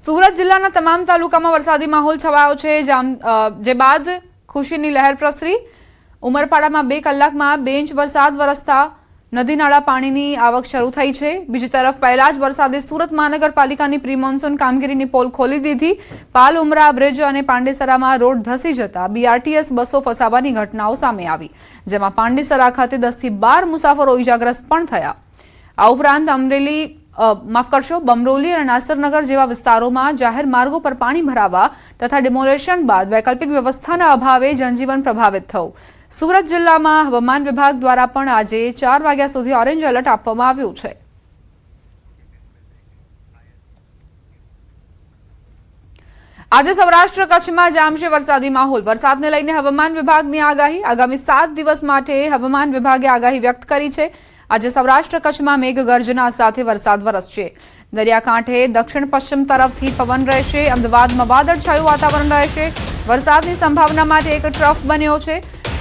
સુરત જિલ્લાના તમામ તાલુકામાં વરસાદી માહોલ છવાયો છે, જે બાદ ખુશીની લહેર પ્રસરી। ઉમરપાડામાં 2 કલાકમાં 2 ઇંચ વરસાદ વરસતા નદી નાળા પાણીની આવક શરૂ થઈ છે। બીજી તરફ પહેલા જ વરસાદે સુરત મહાનગરપાલિકાની પ્રી મોન્સૂન કામગીરીની પોલ ખોલી દીધી। પાલ ઉમરા બ્રિજ અને પાંડેસરામાં રોડ ધસી જતા BRTS બસો ફસાવાની ઘટનાઓ સામે આવી, જેમાં પાંડેસરા ખાતે 10 થી 12 મુસાફરો ઇજાગ્રસ્ત પણ થયા। આ ઉપરાંત બમરોલી અને નાસરનગર જેવા વિસ્તારોમાં જાહેર માર્ગો પર પાણી ભરાવા તથા ડિમોલેશન બાદ વૈકલ્પિક વ્યવસ્થાના અભાવે જનજીવન પ્રભાવિત થયું। સુરત જિલ્લામાં હવામાન વિભાગ દ્વારા પણ આજે 4 વાગ્યા સુધી ઓરેન્જ એલર્ટ આપવામાં આવ્યું છે। આજે સૌરાષ્ટ્ર કચ્છમાં જામશે વરસાદી માહોલ। વરસાદને લઈને હવામાન વિભાગની આગાહી। આગામી 7 દિવસ માટે હવામાન વિભાગે આગાહી વ્યક્ત કરી છે। આજે સૌરાષ્ટ્ર કચ્છમાં મેઘગર્જના સાથે વરસાદ વરસશે। દરિયાકાંઠે દક્ષિણ પશ્ચિમ તરફથી પવન રહેશે। અમદાવાદમાં વાદળછાયું વાતાવરણ રહેશે। વરસાદની સંભાવના માટે એક ટ્રફ બન્યો છે।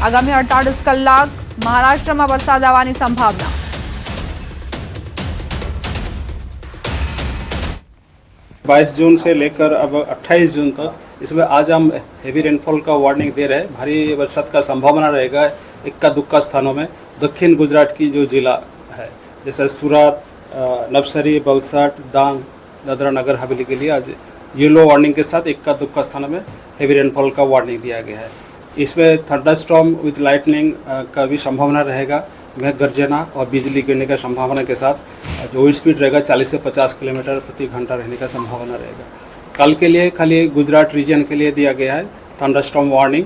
આગામી 48 કલાક મહારાષ્ટ્રમાં વરસાદ આવવાની સંભાવના। जून से लेकर अब 28 जून तक, इसमें आज हम हेवी रेनफॉल का वार्निंग दे रहे हैं। भारी बरसात का संभावना रहेगा इक्का दुक्का स्थानों में। दक्षिण गुजरात की जो जिला है जैसे सूरत, नवसारी, वलसाड, डांग, दादरा नगर हवेली के लिए आज येलो वार्निंग के साथ इक्का दुक्का स्थानों में हेवी रेनफॉल का वार्निंग दिया गया है। इसमें थंडरस्टॉर्म विद लाइटनिंग का भी संभावना रहेगा। मेघ गर्जना और बिजली गिरने का संभावना के साथ जो विंड स्पीड रहेगा 40 से 50 किलोमीटर प्रति घंटा रहने का संभावना रहेगा। कल के लिए खाली गुजरात रीजन के लिए दिया गया है thunderstorm warning,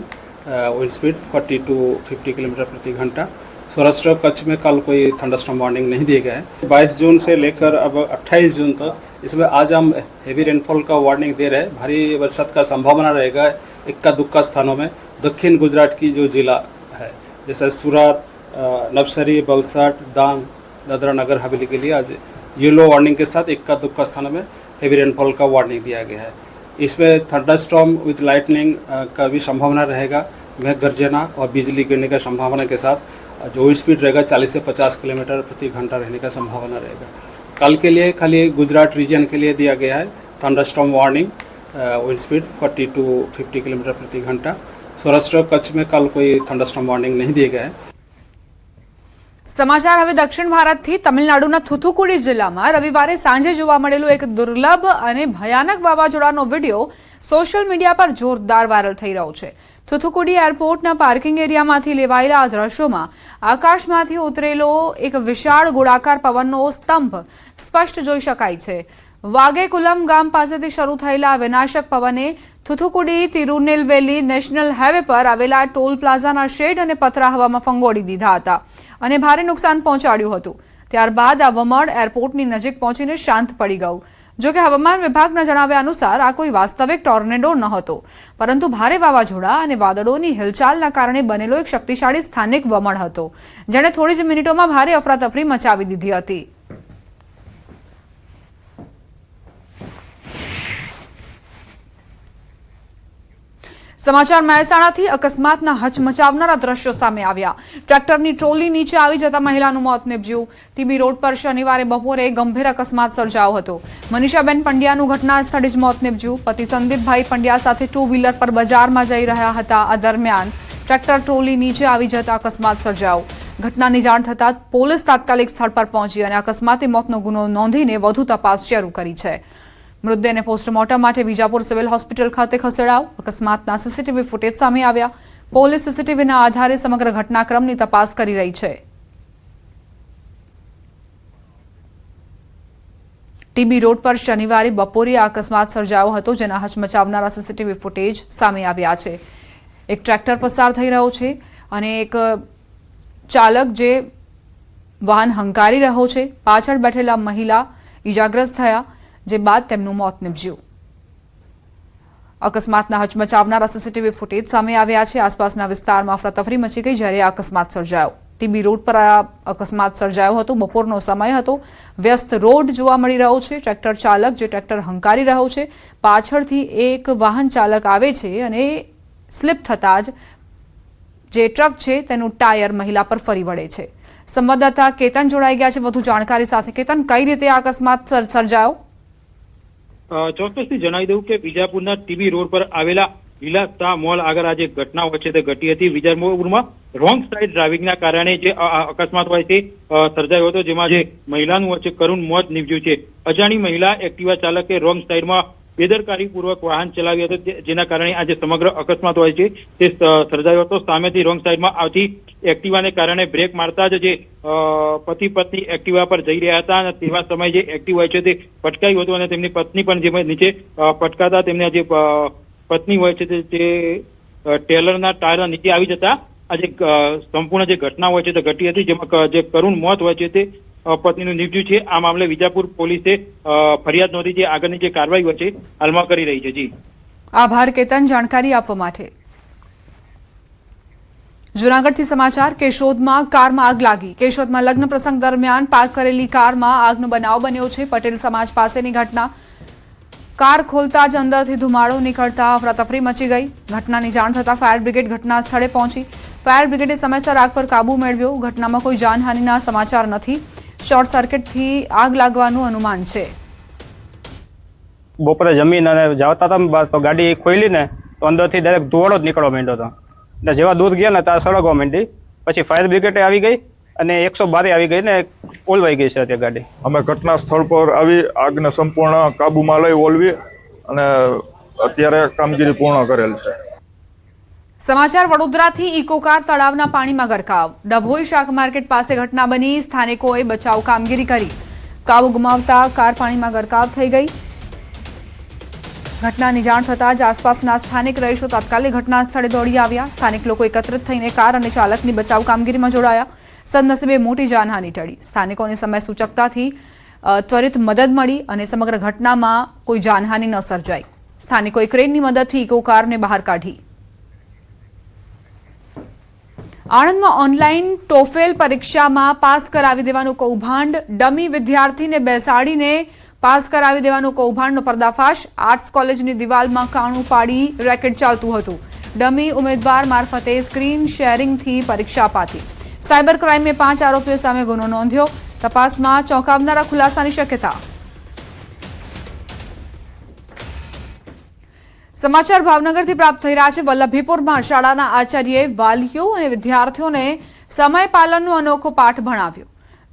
wind speed 40 to 50 kilometre प्रति घंटा। सौराष्ट्र कच्छ में कल कोई थंडरस्टॉर्म वार्निंग नहीं दिया गया है। 22 जून से लेकर अब 28 जून तक, इसमें आज हम हेवी रेनफॉल का वार्निंग दे रहे हैं। भारी बरसात का संभावना रहेगा इक्का दुक्का स्थानों में। दक्षिण गुजरात की जो जिला है जैसे सूरत, नवसारी, वलसाड, डांग, दादरा नगर हवेली के लिए आज येलो वार्निंग के साथ इक्का दुक्का स्थानों में हेवी रेनफॉल का वार्निंग दिया गया है। इसमें थंडरस्टॉर्म विद लाइटनिंग का भी संभावना रहेगा। मेघ गर्जना और बिजली गिरने का संभावना के साथ जो विंड स्पीड रहेगा 40 से 50 किलोमीटर प्रति घंटा रहने का संभावना रहेगा। कल के लिए खाली गुजरात रीजन के लिए दिया गया है thunderstorm warning, wind speed 40 to 50 kilometre प्रति घंटा। सौराष्ट्र कच्छ में कल कोई थंडरस्टॉर्म वार्निंग नहीं दिया गया है। સમાચાર હવે દક્ષિણ ભારતથી। તમિલનાડુના થુથુકુડી જિલ્લામાં રવિવારે સાંજે જોવા મળેલું એક દુર્લભ અને ભયાનક વાવાઝોડાનો વિડીયો સોશિયલ મીડિયા પર જોરદાર વાયરલ થઈ રહ્યો છે। થુથુકુડી એરપોર્ટના પાર્કિંગ એરિયામાંથી લેવાયેલા આ દ્રશ્યોમાં આકાશમાંથી ઉતરેલો એક વિશાળ ગોળાકાર પવનનો સ્તંભ સ્પષ્ટ જોઈ શકાય છે। વાગેકુલમ ગામ પાસેથી શરૂ થયેલા વિનાશક પવને થુથુકુડી તિરુનેલવેલી નેશનલ હાઈવે પર આવેલા ટોલ પ્લાઝાના શેડ અને પતરા હવામાં ફંગોળી દીધા હતા અને ભારે નુકસાન પહોંચાડ્યું હતું। ત્યારબાદ આ વમળ એરપોર્ટની નજીક પહોંચીને શાંત પડી ગયું। જો કે હવામાન વિભાગના જણાવ્યા અનુસાર આ કોઈ વાસ્તવિક ટોર્નેડો નહોતો, પરંતુ ભારે વાવાઝોડા અને વાદળોની હિલચાલના કારણે બનેલો એક શક્તિશાળી સ્થાનિક વમળ હતો, જેણે થોડી જ મિનિટોમાં ભારે અફરાતફરી મચાવી દીધી હતી। સમાચાર મહેસાણાથી અકસ્માતના હચમચાવનારા દ્રશ્યો સામે આવ્યા। ટ્રેક્ટરની ટ્રોલી નીચે આવી જતા મહિલાનું મોત નીપજ્યું। ટીબી રોડ પર શનિવારે બપોરે ગંભીર અકસ્માત સર્જાયો હતો। મનીષાબેન પંડ્યાનું ઘટના સ્થળે જ મોત નીપજ્યું। પતિ સંદીપભાઈ પંડ્યા સાથે 2 વ્હીલર પર બજારમાં જઈ રહ્યા હતા। આ દરમિયાન ટ્રેક્ટર ટ્રોલી નીચે આવી જતા અકસ્માત સર્જાયો। ઘટનાની જાણ થતાં પોલીસ તાત્કાલિક સ્થળ પર પહોંચી અને અકસ્માતે મોતનો ગુનો નોંધીને વધુ તપાસ શરૂ કરી છે। મૃતદેહને પોસ્ટમોર્ટમ માટે વિજાપુર સિવિલ હોસ્પિટલ ખાતે ખસેડાયો। અકસ્માતના સીસીટીવી ફૂટેજ સામે આવ્યા। પોલીસ સીસીટીવીના આધારે સમગ્ર ઘટનાક્રમની તપાસ કરી રહી છે। ટીબી રોડ પર શનિવારે બપોરે આ અકસ્માત સર્જાયો હતો, જેના હચમચાવનારા સીસીટીવી ફૂટેજ સામે આવ્યા છે। એક ટ્રેક્ટર પસાર થઈ રહ્યો છે અને એક ચાલક જે વાહન હંકારી રહ્યો છે, પાછળ બેઠેલા મહિલા ઇજાગ્રસ્ત થયા, જે બાદ તેમનું મોત નીપજ્યું। અકસ્માતના હચમચાવનારા સીસીટીવી ફૂટેજ સામે આવ્યા છે। આસપાસના વિસ્તારમાં અફરાતફરી મચી ગઈ જ્યારે આ અકસ્માત સર્જાયો। ટીબી રોડ પર આ અકસ્માત સર્જાયો હતો। બપોરનો સમય હતો। વ્યસ્ત રોડ જોવા મળી રહ્યો છે। ટ્રેક્ટર ચાલક જે ટ્રેક્ટર હંકારી રહ્યો છે, પાછળથી એક વાહન ચાલક આવે છે અને સ્લીપ થતાં જ જે ટ્રક છે તેનું ટાયર મહિલા પર ફરી વળે છે। સંવાદદાતા કેતન જોડાઈ ગયા છે વધુ જાણકારી સાથે। કેતન, કઈ રીતે આ અકસ્માત સર્જાયો? ચોક્કસથી જણાવી દઉં કે વિજાપુરના ટીબી રોડ પર આવેલા વિલાસતા મોલ આગળ આ જે ઘટના વચ્ચે તે ઘટી હતી. વિજાપુરમાં રોંગ સાઇડ ડ્રાઇવિંગના કારણે જે અકસ્માત હોય તે સર્જાયો હતો, જેમાં જે મહિલાનું વચ્ચે કરુણ મોત નીપજ્યું છે. અજાણી મહિલા એક્ટિવા ચાલકે રોંગ સાઇડમાં બેદરકારીપૂર્વક વાહન ચલાવ્યું હતું, જેના કારણે આ જે સમગ્ર અકસ્માત હોય છે તે સર્જાયો હતો. સામેથી રોંગ સાઇડમાં આવતી એક્ટિવાને કારણે બ્રેક મારતા જ જે પતિ પત્ની એક્ટિવા પર જઈ રહ્યા હતા અને તેવા સમયે જે એક્ટિવ હોય છે તે પટકાયું હતું અને તેમની પત્ની પણ જે નીચે પટકાતા તેમને જે પત્ની હોય છે તે ટેલરના ટાયરના નીચે આવી જતા આ જે સંપૂર્ણ જે ઘટના હોય છે તે ઘટી હતી, જેમાં જે કરુણ મોત હોય છે તે પત્નીનું નીપજ્યું છે. આ મામલે વિજાપુર પોલીસે ફરિયાદ નોંધી છે. આગળની જે કાર્યવાહી હોય છે હાલમાં કરી રહી છે. જી આભાર કેતન, જાણકારી આપવા માટે. જૂનાગઢથી સમાચાર. કેશોદમાં કારમાં આગ લાગી. કેશોદમાં લગ્ન પ્રસંગ દરમિયાન પાર્ક કરેલી કારમાં આગનો બનાવ બન્યો છે. પટેલ સમાજ પાસેની ઘટના. કાર ખોલતા જ અંદરથી ધુમાડો નીકળતા અફરાતફરી મચી ગઈ. ઘટનાની જાણ થતાં ફાયર બ્રિગેડ ઘટના સ્થળે પહોંચી. ફાયર બ્રિગેડે સમયસર આગ પર કાબુ મેળવ્યો. ઘટનામાં કોઈ જાનહાનિના સમાચાર નથી. શોર્ટ સર્કિટથી આગ લાગવાનું અનુમાન છે. બપોરે જમીન અને જતા હતા તો ગાડી ખોલી ને તો અંદરથી ડાયરેક્ટ ધુવાડો જ નીકળવા માંડ્યો હતો. એટલે જેવા દૂર ગયા ને ત્યાં સળગવા માંડી. પછી ફાયર બ્રિગેડે આવી ગઈ અને 112 આવી ગઈ ને ઓલવાઈ ગઈ છે તે ગાડી. અમે ઘટના સ્થળ પર આવી આગને સંપૂર્ણ કાબુમાં લઈ ઓલવી અને અત્યારે કામગીરી પૂર્ણ કરેલ છે. સમાચાર વડોદરાથી. ઇકોકાર તળાવના પાણીમાં ગરકાવ. ડભોઈ શાક માર્કેટ પાસે ઘટના બની. સ્થાનિકોએ બચાવ કામગીરી કરી. કાબુ ગુમાવતા કાર પાણીમાં ગરકાવ થઈ ગઈ. ઘટનાની જાણ થતાં જ આસપાસના સ્થાનિક રહીશો તાત્કાલિક ઘટના સ્થળે દોડી આવ્યા. સ્થાનિક લોકો એકત્રિત થઈને કાર અને ચાલકની બચાવ કામગીરીમાં જોડાયા. સદનસીબે મોટી જાનહાનિ ટળી. સ્થાનિકોને સમય સૂચકતાથી ત્વરિત મદદ મળી અને સમગ્ર ઘટનામાં કોઈ જાનહાનિ ન સર્જાઈ. સ્થાનિકોએ ક્રેનની મદદથી ઇકો કારને બહાર કાઢી. આણંદમાં ઓનલાઈન ટોફેલ પરીક્ષામાં પાસ કરાવી દેવાનું કૌભાંડ. ડમી વિદ્યાર્થીને બેસાડીને પાસ કરાવી દેવાનું કૌભાંડનો પર્દાફાશ. આર્ટ્સ કોલેજની દિવાલમાં કાણું પાડી રેકેટ ચાલતું હતું. ડમી ઉમેદવાર મારફતે સ્ક્રીન શેરિંગથી પરીક્ષા અપાતી. સાયબર ક્રાઇમે 5 આરોપીઓ સામે ગુનો નોંધ્યો. તપાસમાં ચોંકાવનારા ખુલાસાની શક્યતા. સમાચાર ભાવનગરથી પ્રાપ્ત થઈ રહ્યા છે. વલ્લભીપુરમાં શાળાના આચાર્યએ વાલીઓ અને વિદ્યાર્થીઓને સમય પાલનનો અનોખો પાઠ ભણાવ્યો.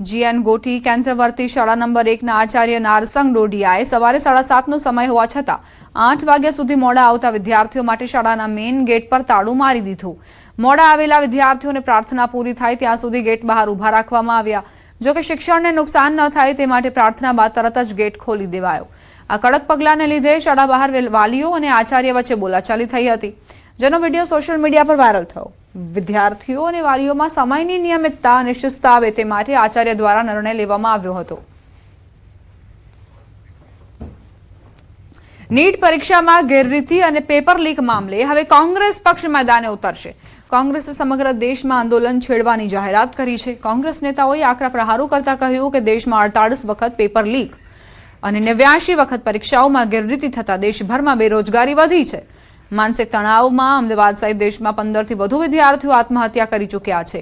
જીએન ગોટી કેન્દ્રવર્તી શાળા નંબર 1ના આચાર્ય નારસંગ ડોડિયાએ સવારે 7:30નો સમય હોવા છતાં 8 વાગ્યા સુધી મોડા આવતા વિદ્યાર્થીઓ માટે શાળાના મેઇન ગેટ પર તાળું મારી દીધું. મોડા આવેલા વિદ્યાર્થીઓને પ્રાર્થના પૂરી થાય ત્યાં સુધી ગેટ બહાર ઉભા રાખવામાં આવ્યા. જોકે શિક્ષણને નુકસાન ન થાય તે માટે પ્રાર્થના બાદ તરત જ ગેટ ખોલી દેવાયો. આ કડક પગલાંને લીધે શાળા બહાર વાલીઓ અને આચાર્ય વચ્ચે બોલાચાલી થઈ હતી, જેનો વિડીયો સોશિયલ મીડિયા પર વાયરલ થયો. વિદ્યાર્થીઓ અને વાલીઓમાં સમયની નિયમિતતા અને શિસ્ત આવે તે માટે આચાર્ય દ્વારા નિર્ણય લેવામાં આવ્યો હતો. નીટ પરીક્ષામાં ગેરરીતિ અને પેપર લીક મામલે હવે કોંગ્રેસ પક્ષ મેદાને ઉતરશે. કોંગ્રેસે સમગ્ર દેશમાં આંદોલન છેડવાની જાહેરાત કરી છે. કોંગ્રેસ નેતાઓએ આકરા પ્રહારો કરતા કહ્યું કે દેશમાં 48 વખત પેપર લીક અને 89 વખત પરીક્ષાઓમાં ગેરરીતિ થતા દેશભરમાં બેરોજગારી વધી છે. માનસિક તણાવમાં અમદાવાદ સહિત દેશમાં 15થી વધુ વિદ્યાર્થીઓ આત્મહત્યા કરી ચૂક્યા છે.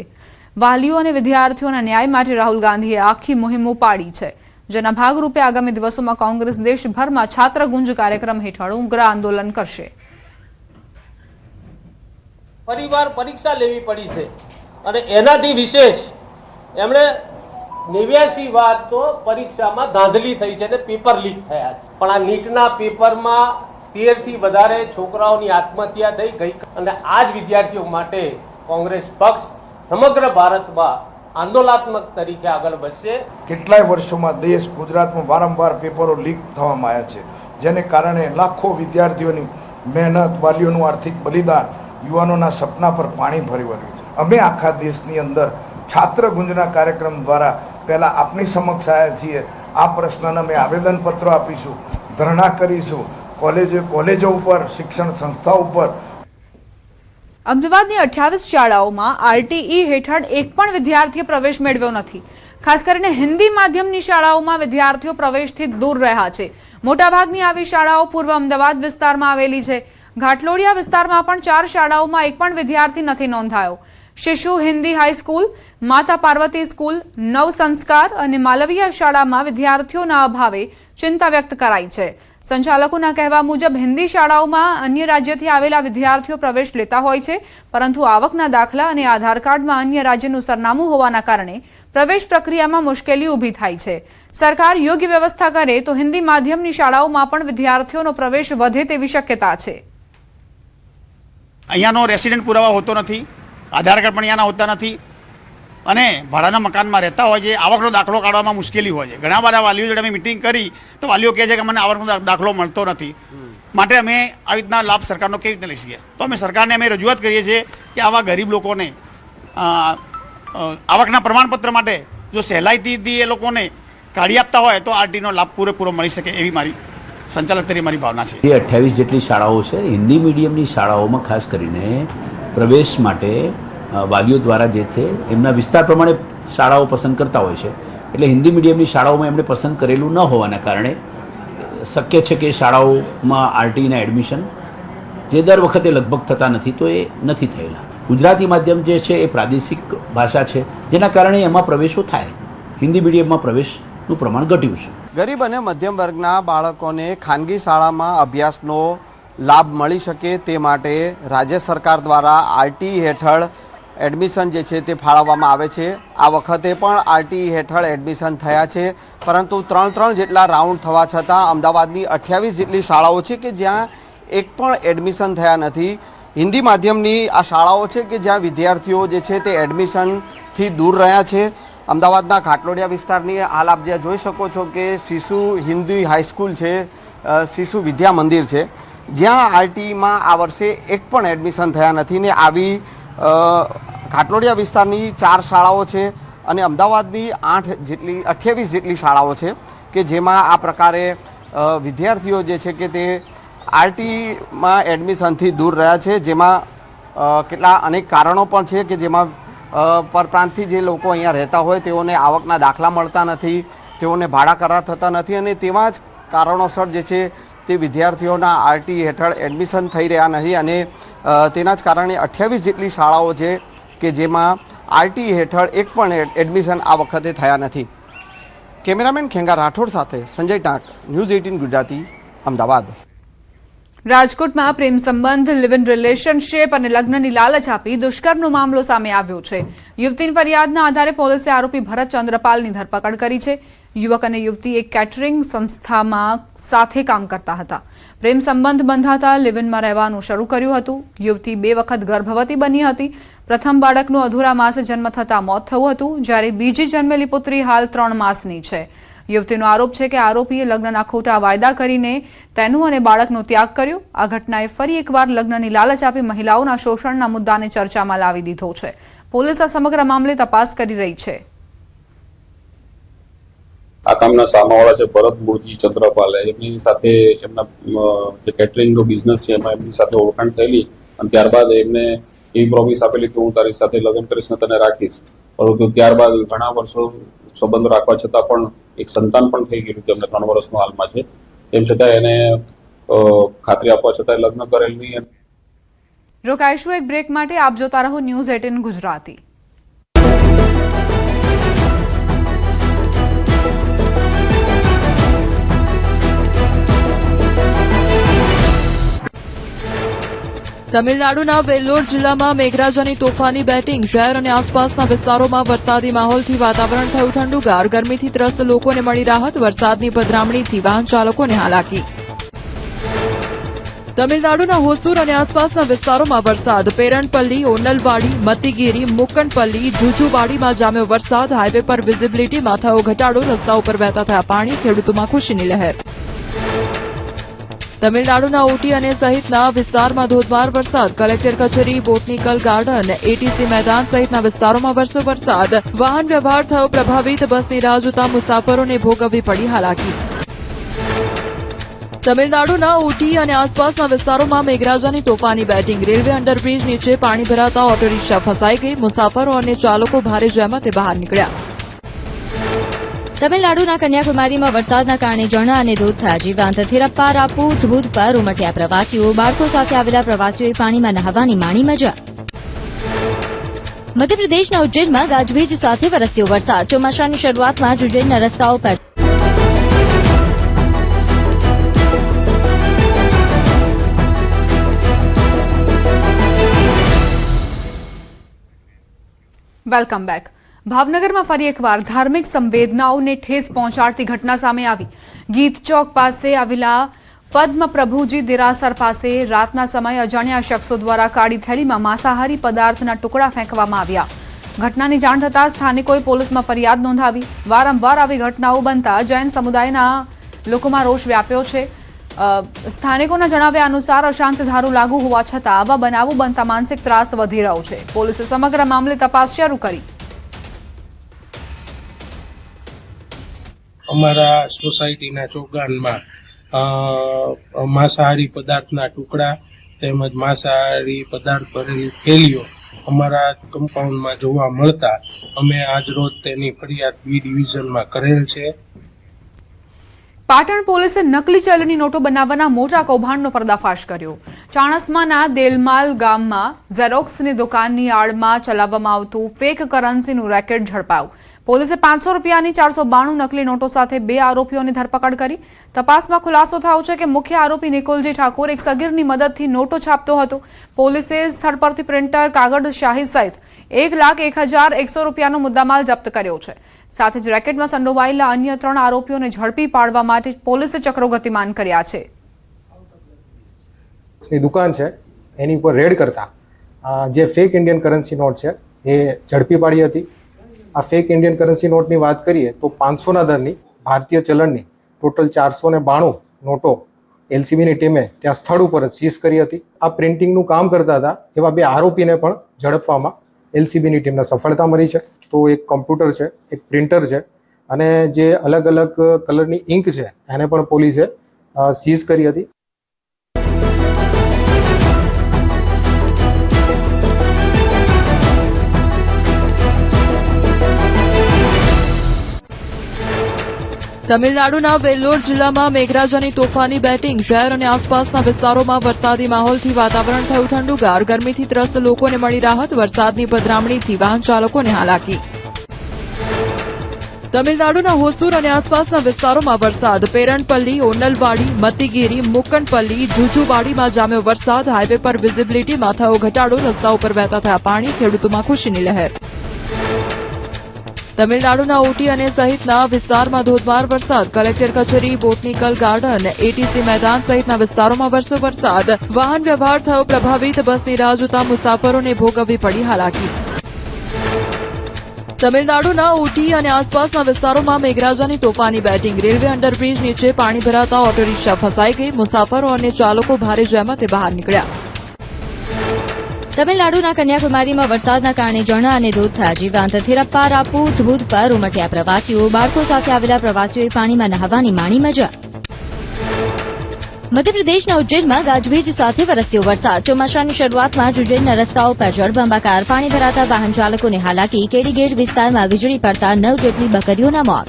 વાલીઓ અને વિદ્યાર્થીઓના ન્યાય માટે રાહુલ ગાંધીએ આખી મુહિમ ઉપાડી છે, જેના ભાગરૂપે આગામી દિવસોમાં કોંગ્રેસ દેશભરમાં છાત્ર ગુંજ કાર્યક્રમ હેઠળ ઉગ્ર આંદોલન કરશે. પરિવાર પરીક્ષા લેવી પડી છે અને એનાથી વિશેષ એમણે 89 વાર તો પરીક્ષામાં ધાંધલી થઈ છે અને પેપર લીક થયા છે. પણ આ નીટના પેપરમાં 13 થી વધારે છોકરાઓની આત્મહત્યા થઈ ગઈ અને આ જ વિદ્યાર્થીઓ માટે કોંગ્રેસ પક્ષ સમગ્ર ભારતમાં આંદોલનાત્મક તરીકે આગળ વધશે. કેટલાય વર્ષોમાં દેશ ગુજરાતમાં વારંવાર પેપરો લીક થવામાં આવ્યા છે, જેને કારણે લાખો વિદ્યાર્થીઓની મહેનત, વાલીઓનું આર્થિક બલિદાન, યુવાનોના સપના પર પાણી ફરી વળ્યું છે. અમે આખા દેશની અંદર છાત્ર ગુંજના કાર્યક્રમ દ્વારા પહેલાં આપની સમક્ષ આવ્યા છીએ. આ પ્રશ્નને અમે આવેદનપત્રો આપીશું, ધરણા કરીશું, કોલેજો ઉપર, શિક્ષણ સંસ્થાઓ ઉપર. અમદાવાદની 28 શાળાઓમાં આરટીઈ હેઠળ એક પણ વિદ્યાર્થીએ પ્રવેશ મેળવ્યો નથી. ખાસ કરીને હિન્દી માધ્યમની શાળાઓમાં વિદ્યાર્થીઓ પ્રવેશથી દૂર રહ્યા છે. મોટાભાગની આવી શાળાઓ પૂર્વ અમદાવાદ વિસ્તારમાં આવેલી છે. ઘાટલોડિયા વિસ્તારમાં પણ 4 શાળાઓમાં એક પણ વિદ્યાર્થી નથી નોંધાયો. શિશુ હિન્દી હાઈસ્કૂલ, માતા પાર્વતી સ્કૂલ, નવ સંસ્કાર અને માલવીય શાળામાં વિદ્યાર્થીઓના અભાવે ચિંતા વ્યક્ત કરાઈ છે. સંચાલકોના કહેવા મુજબ હિન્દી શાળાઓમાં અન્ય રાજ્યથી આવેલા વિદ્યાર્થીઓ પ્રવેશ લેતા હોય છે, પરંતુ આવકના દાખલા અને આધાર કાર્ડમાં અન્ય રાજ્યનું સરનામું હોવાના કારણે પ્રવેશ પ્રક્રિયામાં મુશ્કેલી ઊભી થાય છે. સરકાર યોગ્ય વ્યવસ્થા કરે તો હિન્દી માધ્યમની શાળાઓમાં પણ વિદ્યાર્થીઓનો પ્રવેશ વધે તેવી શક્યતા છે. અહીંયાનો રેસિડેન્ટ પુરાવા હોતો નથી, આધાર કાર્ડ પણ અહીંયાના હોતા નથી અને ભાડાના મકાનમાં રહેતા હોય છે. આવકનો દાખલો કાઢવામાં મુશ્કેલી હોય છે. ઘણા બધા વાલીઓ જોડે અમે મિટિંગ કરી તો વાલીઓ કહે છે કે મને આવકનો દાખલો મળતો નથી, માટે અમે આવી રીતના લાભ સરકારનો કેવી રીતે લઈ શકીએ. તો અમે સરકારને અમે રજૂઆત કરીએ છીએ કે આવા ગરીબ લોકોને આવકના પ્રમાણપત્ર માટે જો સહેલાઈથી એ લોકોને કાઢી આપતા હોય તો આરટીનો લાભ પૂરેપૂરો મળી શકે એવી મારી સંચાલક તરીકે મારી ભાવના છે. 28 જેટલી શાળાઓ છે. હિન્દી મીડિયમની શાળાઓમાં ખાસ કરીને પ્રવેશ માટે વાલીઓ દ્વારા જે છે એમના વિસ્તાર પ્રમાણે શાળાઓ પસંદ કરતા હોય છે. એટલે હિન્દી મીડિયમની શાળાઓમાં એમણે પસંદ કરેલું ન હોવાના કારણે શક્ય છે કે શાળાઓમાં આરટીના એડમિશન જે દર વખતે લગભગ થતા નથી તો એ નથી થયેલા. ગુજરાતી માધ્યમ જે છે એ પ્રાદેશિક ભાષા છે, જેના કારણે એમાં પ્રવેશો થાય. હિન્દી મીડિયમમાં પ્રવેશનું પ્રમાણ ઘટ્યું છે. ગરીબ અને મધ્યમ વર્ગના બાળકોને ખાનગી શાળામાં અભ્યાસનો લાભ મળી શકે તે માટે રાજ્ય સરકાર દ્વારા આરટી હેઠળ એડમિશન જે છે તે ફાળવવામાં આવે છે. આ વખતે પણ આરટી હેઠળ એડમિશન થયા છે, પરંતુ 3 જેટલા રાઉન્ડ થવા છતાં અમદાવાદની 28 જેટલી શાળાઓ છે કે જ્યાં એક પણ એડમિશન થયા નથી. હિન્દી માધ્યમની આ શાળાઓ છે કે જ્યાં વિદ્યાર્થીઓ જે છે તે એડમિશનથી દૂર રહ્યા છે. અમદાવાદના ઘાટલોડિયા વિસ્તારની હાલ આપ જ્યાં જોઈ શકો છો કે શિશુ હિન્દી હાઈસ્કૂલ છે, શિશુ વિદ્યા મંદિર છે, જ્યાં આરટીમાં આ વર્ષે એક પણ એડમિશન થયા નથી. ને આવી ઘાટલોડિયા વિસ્તારની 4 શાળાઓ છે અને અમદાવાદની 28 જેટલી શાળાઓ છે કે જેમાં આ પ્રકારે વિદ્યાર્થીઓ જે છે કે તે આરટીમાં એડમિશનથી દૂર રહ્યા છે. જેમાં કેટલા અનેક કારણો પણ છે કે જેમાં પરપ્રાંતથી જે લોકો અહીંયા રહેતા હોય તેઓને આવકના દાખલા મળતા નથી, તેઓને ભાડા કરાર થતા નથી અને તેવા જ કારણોસર જે છે તે વિદ્યાર્થીઓના આરટી હેઠળ એડમિશન થઈ રહ્યા નથી અને તેના જ કારણે 28 જેટલી શાળાઓ છે કે જેમાં આરટી હેઠળ એક પણ એડમિશન આ વખતે થયા નથી. કેમેરામેન ખેંગા રાઠોડ સાથે સંજય ટાંક, ન્યૂઝ 18 ગુજરાતી, અમદાવાદ. રાજકોટમાં પ્રેમ સંબંધ, લિવ ઇન રિલેશનશીપ અને લગ્નની લાલચ આપી દુષ્કર્મનો મામલો સામે આવ્યો છે. યુવતીની ફરિયાદના આધારે પોલીસે આરોપી ભરત ચંદ્રપાલની ધરપકડ કરી છે. યુવક અને યુવતી એક કેટરિંગ સંસ્થામાં સાથે કામ કરતા હતા. પ્રેમ સંબંધ બંધાતા લિવ ઇનમાં રહેવાનું શરૂ કર્યું હતું. યુવતી 2 વખત ગર્ભવતી બની હતી. પ્રથમ બાળકનું અધૂરા માસે જન્મ થતાં મોત થયું હતું, જ્યારે બીજી જન્મેલી પુત્રી હાલ 3 માસની છે. યુવતીનો આરોપ છે કે આરોપીએ લગ્નના ખોટા વાયદા કરીને તેનું અને બાળકનો ત્યાગ કર્યો. આ ઘટનાએ ફરી એકવાર લગ્નની લાલચ આપી મહિલાઓના શોષણના મુદ્દાને ચર્ચામાં લાવી દીધો છે. પોલીસ આ સમગ્ર મામલે તપાસ કરી રહી છે. આ કામના સામાવાળા છે ભરત મૂળજી ચંદ્રપાલ, એમની સાથે એમના જે કેટરિંગનો બિઝનેસ છે એમાં એમની સાથે ઓળખાણ થયેલી અને ત્યારબાદ એમને એવી પ્રોમિસ આપેલી કે હું તારી સાથે લગ્ન કરીશ ને તને રાખીશ. પરંતુ ત્યારબાદ ઘણા વર્ષો સંબંધ રાખવા છતાં પણ એક સંતાન પણ થઈ ગયું, તેમને 3 વર્ષનો હાલમાં છે. તેમ છતાં એને ખાતરી આપવા છતાં લગ્ન કરેલ નહીં. રોકાઈશું એક બ્રેક માટે. આપ જોતા રહો ન્યૂઝ 18 ગુજરાતી. તમિલનાડુના વેલ્લોર જિલ્લામાં મેઘરાજાની તોફાની બેટિંગ. શહેર અને આસપાસના વિસ્તારોમાં વરસાદી માહોલથી વાતાવરણ થયું ઠંડુગાર. ગરમીથી ત્રસ્ત લોકોને મળી રાહત. વરસાદની પધરામણીથી વાહન ચાલકોને હાલાકી. તમિલનાડુના હોસુર અને આસપાસના વિસ્તારોમાં વરસાદ. પેરણપલ્લી, ઓનલવાડી, મતીગીરી, મુક્કનપલ્લી, જુજુવાડીમાં જામ્યો વરસાદ. હાઈવે પર વિઝિબિલિટીમાં થયો ઘટાડો. રસ્તા ઉપર વહેતા થયા પાણી. ખેડૂતોમાં ખુશીની લહેર. તમિલનાડુના ઊટી અને સહિતના વિસ્તારમાં ધોધમાર વરસાદ. કલેક્ટર કચેરી, બોટનિકલ ગાર્ડન, એટીસી મેદાન સહિતના વિસ્તારોમાં વરસ્યો વરસાદ. વાહન વ્યવહાર થયો પ્રભાવિત. બસની રાહ જોતા મુસાફરોને ભોગવવી પડી હાલાકી. તમિલનાડુના ઊટી અને આસપાસના વિસ્તારોમાં મેઘરાજાની તોફાની બેટિંગ. રેલવે અંડરબ્રિજ નીચે પાણી ભરાતા ઓટો રિક્ષા ફસાઈ ગઈ. મુસાફરો અને ચાલકો ભારે જહેમતે બહાર નીકળ્યા. તમિલનાડુના કન્યાકુમારીમાં વરસાદના કારણે ઝરણા અને ધોધ થયા. જીવાંત થિરપ્પારાપુ ધોધ પર ઉમટ્યા પ્રવાસીઓ. બાળકો સાથે આવેલા પ્રવાસીઓએ પાણીમાં નહાવાની માણી મજા. મધ્યપ્રદેશના ઉજ્જૈનમાં ગાજવીજ સાથે વરસ્યો વરસાદ. ચોમાસાની શરૂઆતમાં જ ઉજ્જૈનના રસ્તાઓ પર વેલકમ બેક. ભાવનગરમાં ફરી એકવાર ધાર્મિક સંવેદનાઓને ઠેસ પહોંચાડતી ઘટના સામે આવી. ગીત ચોક પાસે આવેલા પદ્મ પ્રભુજી દેરાસર પાસે રાતના સમયે અજાણ્યા શખ્સો દ્વારા કાળી થેલીમાં માંસાહારી પદાર્થના ટુકડા ફેંકવામાં આવ્યા. ઘટનાની જાણ થતાં સ્થાનિકોએ પોલીસમાં ફરિયાદ નોંધાવી. વારંવાર આવી ઘટનાઓ બનતા જૈન સમુદાયના લોકોમાં રોષ વ્યાપ્યો છે. સ્થાનિકોના જણાવ્યા અનુસાર અશાંત ધારો લાગુ હોવા છતાં આવા બનાવો બનતા માનસિક ત્રાસ વધી રહ્યો છે. પોલીસે સમગ્ર મામલે તપાસ શરૂ કરી. અમારા સોસાયટીના ચોગાનમાં માંસાહારી પદાર્થના ટુકડા તેમજ માંસાહારી પદાર્થ ભરેલી થેલીઓ અમારા કમ્પાઉન્ડમાં જોવા મળતા અમે આજરોજ તેની ફરિયાદ બી ડિવિઝનમાં કરેલ છે. પાટણ પોલીસે નકલી ચલણી નોટો બનાવવાના મોટા કૌભાંડનો પર્દાફાશ કર્યો. ચાણસ્માના દેલમાલ ગામમાં ઝેરોક્સની દુકાનની આડમાં ચલાવવામાં આવતું ફેક કરન્સીનું રેકેટ ઝડપાયું. પોલીસે 500 રૂપિયાની 492 નકલી નોટો સાથે 2 આરોપીઓની ધરપકડ કરી. તપાસમાં ખુલાસો થયો છે કે મુખ્ય આરોપી નિકોલજી ઠાકોર એક સગીરની મદદથી નોટો છાપતો હતો. પોલીસે સ્થળ પરથી પ્રિન્ટર, કાગળ શાહી સહિત 1,01,100 રૂપિયાનો મુદ્દામાલ જપ્ત કર્યો છે. સાથે જ રેકેટમાં સંડોવાયેલા અન્ય 3 આરોપીઓને ઝડપી પાડવા માટે પોલીસે ચક્રો ગતિમાન કર્યા છે. દુકાન છે એની ઉપર રેડ કરતા જે ફેક ઇન્ડિયન કરન્સી નોટ છે એ ઝડપી પાડી હતી. આ ફેક ઇન્ડિયન કરન્સી નોટની વાત કરીએ તો 500ના દરની ભારતીય ચલણની ટોટલ 492 નોટો એલસીબીની ટીમે ત્યાં સ્થળ ઉપર જ સીઝ કરી હતી. આ પ્રિન્ટિંગનું કામ કરતા હતા એવા 2 આરોપીને પણ ઝડપવામાં એલસીબીની ટીમને સફળતા મળી છે. તો એક કોમ્પ્યુટર છે, એક પ્રિન્ટર છે અને જે અલગ અલગ કલરની ઇંક છે એને પણ પોલીસે સીઝ કરી હતી. તમિલનાડુના વેલ્લોર જિલ્લામાં મેઘરાજાની તોફાની બેટિંગ. શહેર અને આસપાસના વિસ્તારોમાં વરસાદી માહોલથી વાતાવરણ થયું ઠંડુગાર. ગરમીથી ત્રસ્ત લોકોને મળી રાહત. વરસાદની પધરામણીથી વાહન ચાલકોને હાલાકી. તમિલનાડુના હોસુર અને આસપાસના વિસ્તારોમાં વરસાદ. પેરણપલ્લી, ઓનલવાડી, મતીગીરી, મુક્કનપલ્લી, જુજુવાડીમાં જામ્યો વરસાદ. હાઈવે પર વિઝિબિલિટીમાં થયો ઘટાડો. રસ્તા ઉપર વહેતા થયા પાણી. ખેડૂતોમાં ખુશીની લહેર. તમિલનાડુના ઓટી અને સહિતના વિસ્તારમાં ધોધમાર વરસાદ. કલેક્ટર કચેરી, બોટનિકલ ગાર્ડન, એટીસી મેદાન સહિતના વિસ્તારોમાં વરસ્યો વરસાદ. વાહન વ્યવહાર થયો પ્રભાવિત. બસની રાહ જોતા મુસાફરોને ભોગવવી પડી હાલાકી. તમિલનાડુના ઓટી અને આસપાસના વિસ્તારોમાં મેઘરાજાની તોફાની બેટિંગ. રેલવે અંડરબ્રિજ નીચે પાણી ભરાતા ઓટો રિક્ષા ફસાઈ ગઈ. મુસાફરો અને ચાલકો ભારે જહેમતે બહાર નીકળ્યા. તમિલનાડુના કન્યાકુમારીમાં વરસાદના કારણે ઝરણા અને ધોધ થયા જીવાંત. થિરપ્પારાપુ ધોધ પર ઉમટ્યા પ્રવાસીઓ. બાળકો સાથે આવેલા પ્રવાસીઓએ પાણીમાં નહાવાની માણી મજા. મધ્યપ્રદેશના ઉજ્જૈનમાં ગાજવીજ સાથે વરસ્યો વરસાદ. ચોમાસાની શરૂઆતમાં જ ઉજ્જૈનના રસ્તાઓ પર જળબંબાકાર. પાણી ભરાતા વાહન ચાલકોને હાલાકી. કેડીગેટ વિસ્તારમાં વીજળી પડતા 9 જેટલી બકરીઓના મોત.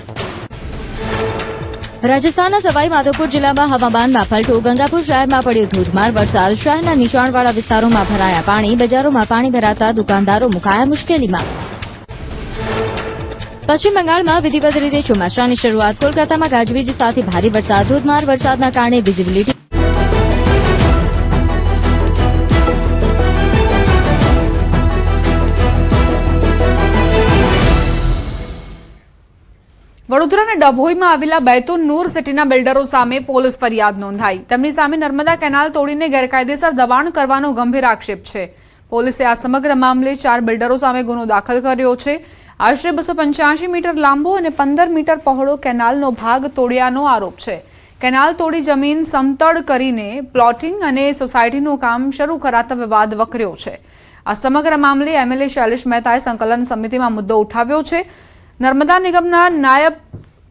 રાજસ્થાનના સવાઈ માધોપુર જિલ્લામાં હવામાનમાં પલટો. ગંગાપુર શહેરમાં પડ્યો ધોધમાર વરસાદ. શહેરના નીચાણવાળા વિસ્તારોમાં ભરાયા પાણી. બજારોમાં પાણી ભરાતા દુકાનદારો મુકાયા મુશ્કેલીમાં. પશ્ચિમ બંગાળમાં વિધિવત રીતે ચોમાસાની શરૂઆત. કોલકાતામાં ગાજવીજ સાથે ભારે વરસાદ. ધોધમાર વરસાદના કારણે વિઝિબિલિટી વડોદરાના ડભોઈમાં આવેલા બૈતુન નૂર સિટીના બિલ્ડરો સામે પોલીસ ફરિયાદ નોંધાઈ. તેમની સામે નર્મદા કેનાલ તોડીને ગેરકાયદેસર દબાણ કરવાનો ગંભીર આક્ષેપ છે. પોલીસે આ સમગ્ર મામલે 4 બિલ્ડરો સામે ગુનો દાખલ કર્યો છે. આશરે 285 મીટર લાંબો અને 15 મીટર પહોળો કેનાલનો ભાગ તોડ્યાનો આરોપ છે. કેનાલ તોડી જમીન સમતળ કરીને પ્લોટિંગ અને સોસાયટીનું કામ શરૂ કરાતા વિવાદ વકર્યો છે. આ સમગ્ર મામલે એમએલએ શૈલેષ મહેતાએ સંકલન સમિતિમાં મુદ્દો ઉઠાવ્યો છે. નર્મદા નિગમના નાયબ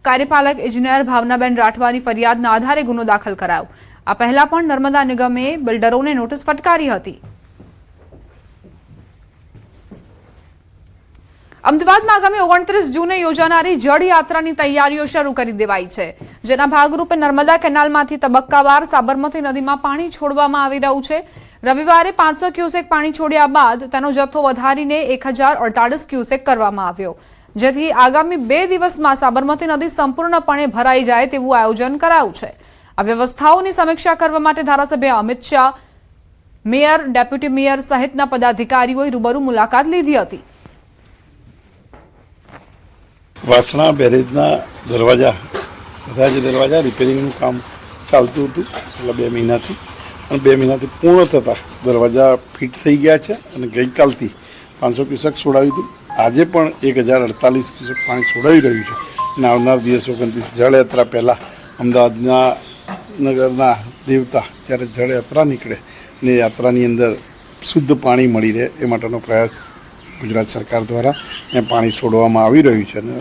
કાર્યપાલક ઇજનેર ભાવનાબેન રાઠવાની ફરિયાદના આધારે ગુનો દાખલ કરાયો. આ પહેલા પણ નર્મદા નિગમે બિલ્ડરોને નોટિસ ફટકારી હતી. અમદાવાદમાં આગામી 29 જૂને યોજાનારી જળયાત્રાની તૈયારીઓ શરૂ કરી દેવાઈ છે. જેના ભાગરૂપે નર્મદા કેનાલમાંથી તબક્કાવાર સાબરમતી નદીમાં પાણી છોડવામાં આવી રહ્યું છે. રવિવારે 500 ક્યુસેક પાણી છોડ્યા બાદ તેનો જથ્થો વધારીને 1048 ક્યુસેક કરવામાં આવ્યો. જેથી આગામી 2 દિવસમાં સાબરમતી નદી સંપૂર્ણપણે ભરાઈ જાય તેવું આયોજન કરાયું છે. આ વ્યવસ્થાઓની સમીક્ષા કરવા માટે ધારાસભ્ય Amit Shah, mayor, deputy mayor સહિતના પદાધિકારીઓએ રૂબરૂ મુલાકાત લીધી હતી. વાસણા બેરેજના દરવાજા બધા જ દરવાજા રિપેરિંગનું કામ ચાલતું હતું છેલ્લા 2 મહિનાથી, અને 2 મહિનાથી પૂર્ણ થતાં દરવાજા ફિટ થઈ ગયા છે. અને ગઈકાલથી 500 ક્યુસેક છોડાવ્યું હતું. આજે પણ 1048 ક્યુસેક પાણી છોડાવી રહ્યું છે. અને આવનાર દિવસો જળયાત્રા પહેલાં અમદાવાદના નગરના દેવતા જ્યારે જળયાત્રા નીકળે અને યાત્રાની અંદર શુદ્ધ પાણી મળી રહે એ માટેનો પ્રયાસ ગુજરાત સરકાર દ્વારા પાણી છોડવામાં આવી રહ્યું છે. અને